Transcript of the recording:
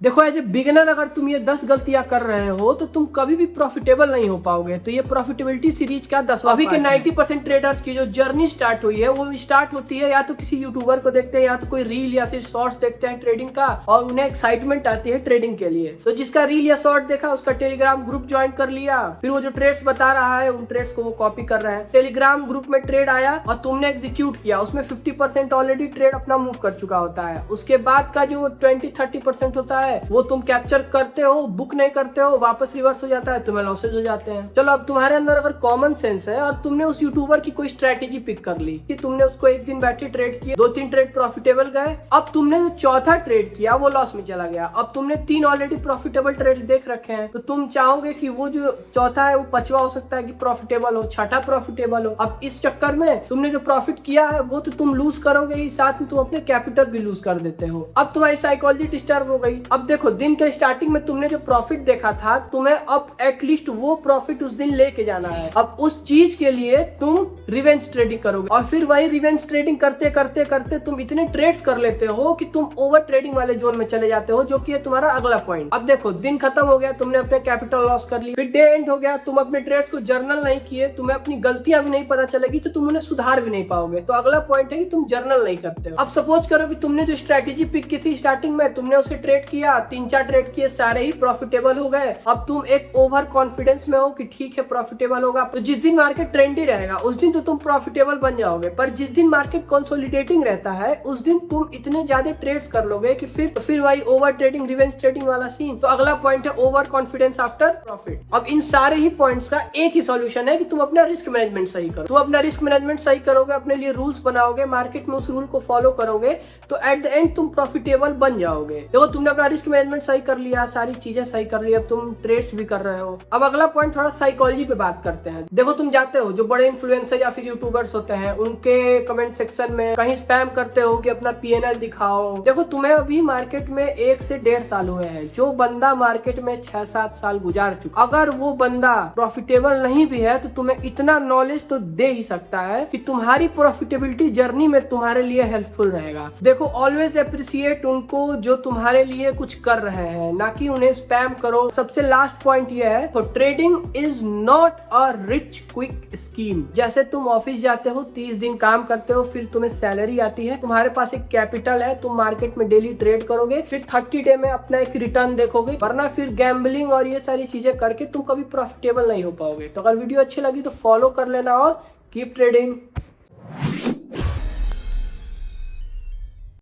देखो as a beginner अगर तुम ये 10 गलतियां कर रहे हो तो तुम कभी भी प्रॉफिटेबल नहीं हो पाओगे। तो ये प्रॉफिटेबिलिटी सीरीज का 10वां अभी के 90% ट्रेडर्स की जो जर्नी स्टार्ट हुई है वो स्टार्ट होती है या तो किसी यूट्यूबर को देखते हैं या तो कोई रील या फिर शॉर्ट्स देखते हैं ट्रेडिंग का और उन्हें एक्साइटमेंट आती है ट्रेडिंग के लिए। तो जिसका रील या शॉर्ट देखा उसका टेलीग्राम ग्रुप ज्वाइन कर लिया, फिर वो जो ट्रेड्स बता रहा है उन ट्रेड्स को वो कॉपी कर रहा है। टेलीग्राम ग्रुप में ट्रेड आया और तुमने एग्जीक्यूट किया, उसमें 50% ऑलरेडी ट्रेड अपना मूव कर चुका होता है। उसके बाद का जो 20-30% होता है वो तुम कैप्चर करते हो, बुक नहीं करते हो, वापस रिवर्स हो जाता है, तुम्हें लॉसेज हो जाते हैं। चलो अब तुम्हारे अंदर अगर कॉमन सेंस है और तुमने उस यूट्यूबर की कोई स्ट्रेटेजी पिक कर ली कि तुमने उसको एक दिन बैठे ट्रेड किए, 2-3 ट्रेड प्रॉफिटेबल गए, अब तुमने जो चौथा ट्रेड किया वो लॉस में चला गया। अब तुमने 3 ऑलरेडी प्रॉफिटेबल ट्रेड देख रखे हैं तो तुम चाहोगे कि वो जो चौथा है वो 5वां हो सकता है कि प्रॉफिटेबल हो, छठा प्रॉफिटेबल हो। अब इस चक्कर में तुमने जो प्रॉफिट किया है वो तो तुम लूज करोगे ही, साथ में तुम अपने कैपिटल भी लूज कर देते हो। अब तुम्हारी साइकोलॉजी डिस्टर्ब हो गई। अब देखो दिन के स्टार्टिंग में तुमने जो प्रॉफिट देखा था तुम्हें अब एटलीस्ट वो प्रॉफिट उस दिन लेके जाना है। अब उस चीज के लिए तुम रिवेंज ट्रेडिंग करोगे और फिर वही रिवेंज ट्रेडिंग करते करते करते तुम इतने ट्रेड्स कर लेते हो कि तुम ओवर ट्रेडिंग वाले जोन में चले जाते हो, जो कि है तुम्हारा अगला पॉइंट। अब देखो दिन खत्म हो गया, तुमने अपने कैपिटल लॉस कर ली, फिर डे एंड हो गया, तुम अपने ट्रेड्स को जर्नल नहीं किए, तुम्हें अपनी गलतियां भी नहीं पता चलेगी तो तुम उन्हें सुधार भी नहीं पाओगे। तो अगला पॉइंट है कि तुम जर्नल नहीं करते हो। अब सपोज करो कि तुमने जो स्ट्रेटेजी पिक की थी स्टार्टिंग में, तुमने उसे ट्रेड किया, 3-4 ट्रेड किए, सारे ही प्रॉफिटेबल हो गए। अब तुम एक ओवर कॉन्फिडेंस में हो कि ठीक है प्रॉफिटेबल होगा, तो जिस दिन मार्केट ट्रेंडी रहेगा उस दिन तो तुम प्रॉफिटेबल बन जाओगे। पर जिस दिन मार्केट कंसोलिडेटिंग रहता है उस दिन तुम इतने ज्यादा ट्रेड्स कर लोगे कि फिर वही ओवर ट्रेडिंग, रिवेंज ट्रेडिंग वाला सीन। तो अगला पॉइंट है ओवर कॉन्फिडेंस आफ्टर प्रॉफिट। अब इन सारे ही पॉइंट्स का एक ही सॉल्यूशन है कि तुम अपना रिस्क मैनेजमेंट सही करो। तुम अपना रिस्क मैनेजमेंट सही करोगे, अपने लिए रूल्स बनाओगे, मार्केट में उस रूल को फॉलो करोगे तो एट द एंड तुम प्रॉफिटेबल बन जाओगे। देखो तुमने अपना रिस्क मैनेजमेंट सही कर लिया, सारी चीजें सही कर ली, अब तुम ट्रेड्स भी कर रहे हो। अब अगला पॉइंट थोड़ा साइकोलॉजी पे बात करते हैं। देखो तुम जाते हो, जो बड़े इन्फ्लुएंसर या फिर यूट्यूबर्स होते हैं उनके कमेंट सेक्शन में कहीं स्पैम करते हो कि अपना PNL दिखाओ। देखो तुम्हें अभी मार्केट में 1 से 1.5 साल हुए हैं, जो बंदा मार्केट में 6-7 साल गुजार चुका, अगर वो बंदा प्रॉफिटेबल नहीं भी है तो तुम्हें इतना नॉलेज तो दे ही सकता है कि तुम्हारी प्रॉफिटेबिलिटी जर्नी में तुम्हारे लिए हेल्पफुल रहेगा। देखो ऑलवेज अप्रिशिएट उनको जो तुम्हारे लिए कुछ कर रहे हैं, ना कि उन्हें स्पैम करो। सबसे लास्ट पॉइंट ये है, तो trading is not a rich quick scheme. जैसे तुम ऑफिस जाते हो, 30 दिन काम करते हो, फिर तुम्हें सैलरी आती है, तुम्हारे पास एक कैपिटल है, तुम मार्केट में डेली ट्रेड करोगे, फिर 30 डे में अपना एक रिटर्न देखोगे, वरना फिर गैम्बलिंग और ये सारी चीजें करके तुम कभी प्रॉफिटेबल नहीं हो पाओगे। तो अगर वीडियो अच्छी लगी तो फॉलो कर लेना और कीप ट्रेडिंग।